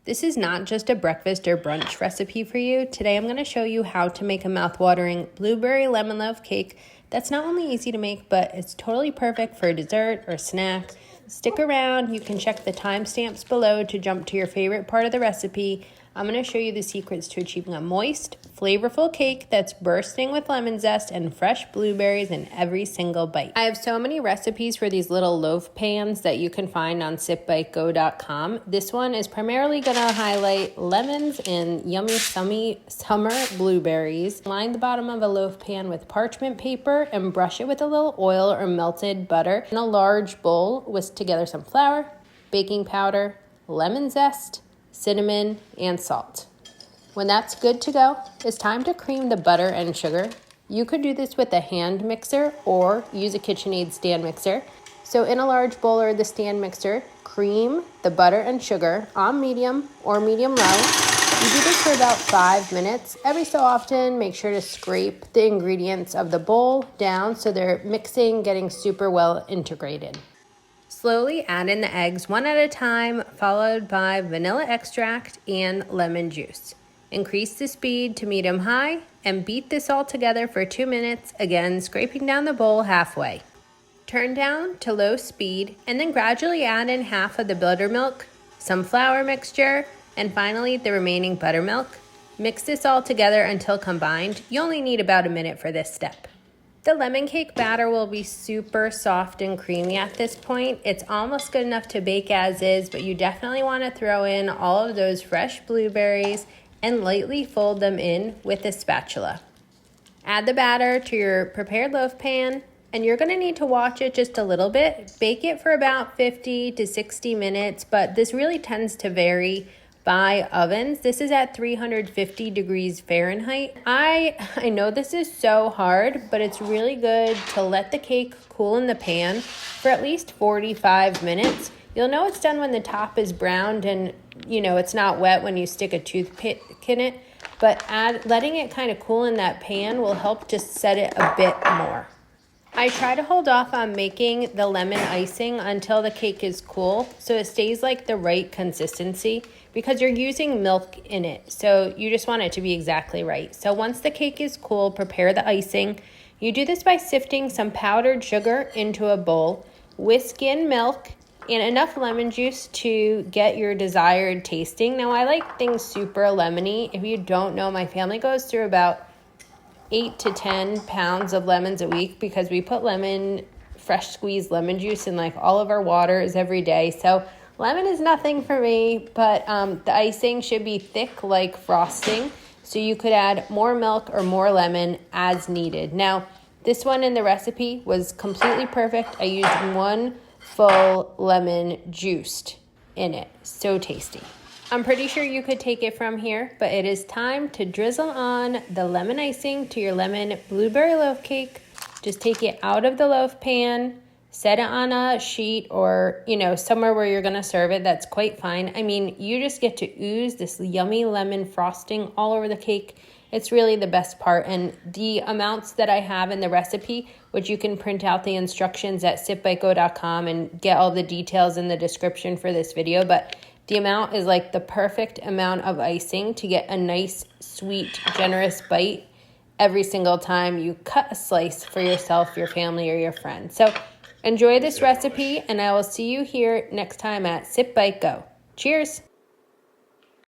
This is not just a breakfast or brunch recipe for you. Today I'm going to show you how to make a mouthwatering blueberry lemon loaf cake that's not only easy to make, but it's totally perfect for a dessert or snack. Stick around. You can check the timestamps below to jump to your favorite part of the recipe. I'm going to show you the secrets to achieving a moist, flavorful cake that's bursting with lemon zest and fresh blueberries in every single bite. I have so many recipes for these little loaf pans that you can find on sipbitego.com. This one is primarily going to highlight lemons and yummy summer blueberries. Line the bottom of a loaf pan with parchment paper and brush it with a little oil or melted butter. In a large bowl, whisk together some flour, baking powder, lemon zest, cinnamon, and salt. When that's good to go, it's time to cream the butter and sugar. You could do this with a hand mixer or use a KitchenAid stand mixer. So in a large bowl or the stand mixer, cream the butter and sugar on medium or medium-low. You do this for about 5 minutes. Every so often, make sure to scrape the ingredients of the bowl down so they're mixing, getting super well integrated. Slowly add in the eggs one at a time, followed by vanilla extract and lemon juice. Increase the speed to medium-high and beat this all together for 2 minutes, again scraping down the bowl halfway. Turn down to low speed and then gradually add in half of the buttermilk, some flour mixture, and finally the remaining buttermilk. Mix this all together until combined. You only need about a minute for this step. The lemon cake batter will be super soft and creamy at this point. It's almost good enough to bake as is, but you definitely want to throw in all of those fresh blueberries and lightly fold them in with a spatula. Add the batter to your prepared loaf pan, and you're going to need to watch it just a little bit. Bake it for about 50 to 60 minutes, but this really tends to vary by ovens. This is at 350 degrees Fahrenheit. I know this is so hard, but it's really good to let the cake cool in the pan for at least 45 minutes. You'll know it's done when the top is browned and it's not wet when you stick a toothpick in it, but letting it kind of cool in that pan will help just set it a bit more. I try to hold off on making the lemon icing until the cake is cool so it stays like the right consistency because you're using milk in it. So you just want it to be exactly right. So once the cake is cool, prepare the icing. You do this by sifting some powdered sugar into a bowl, whisk in milk and enough lemon juice to get your desired tasting. Now I like things super lemony. If you don't know, my family goes through about 8 to 10 pounds of lemons a week because we put fresh squeezed lemon juice in like all of our waters every day. So lemon is nothing for me, but the icing should be thick like frosting. So you could add more milk or more lemon as needed. Now, this one in the recipe was completely perfect. I used 1 full lemon juiced in it. So tasty. I'm pretty sure you could take it from here, but it is time to drizzle on the lemon icing to your lemon blueberry loaf cake. Just take it out of the loaf pan, set it on a sheet or, somewhere where you're going to serve it. That's quite fine. I mean, you just get to ooze this yummy lemon frosting all over the cake. It's really the best part. And the amounts that I have in the recipe, which you can print out the instructions at sipbitego.com and get all the details in the description for this video, but the amount is like the perfect amount of icing to get a nice, sweet, generous bite every single time you cut a slice for yourself, your family, or your friends. So enjoy this recipe, and I will see you here next time at Sip Bite Go. Cheers!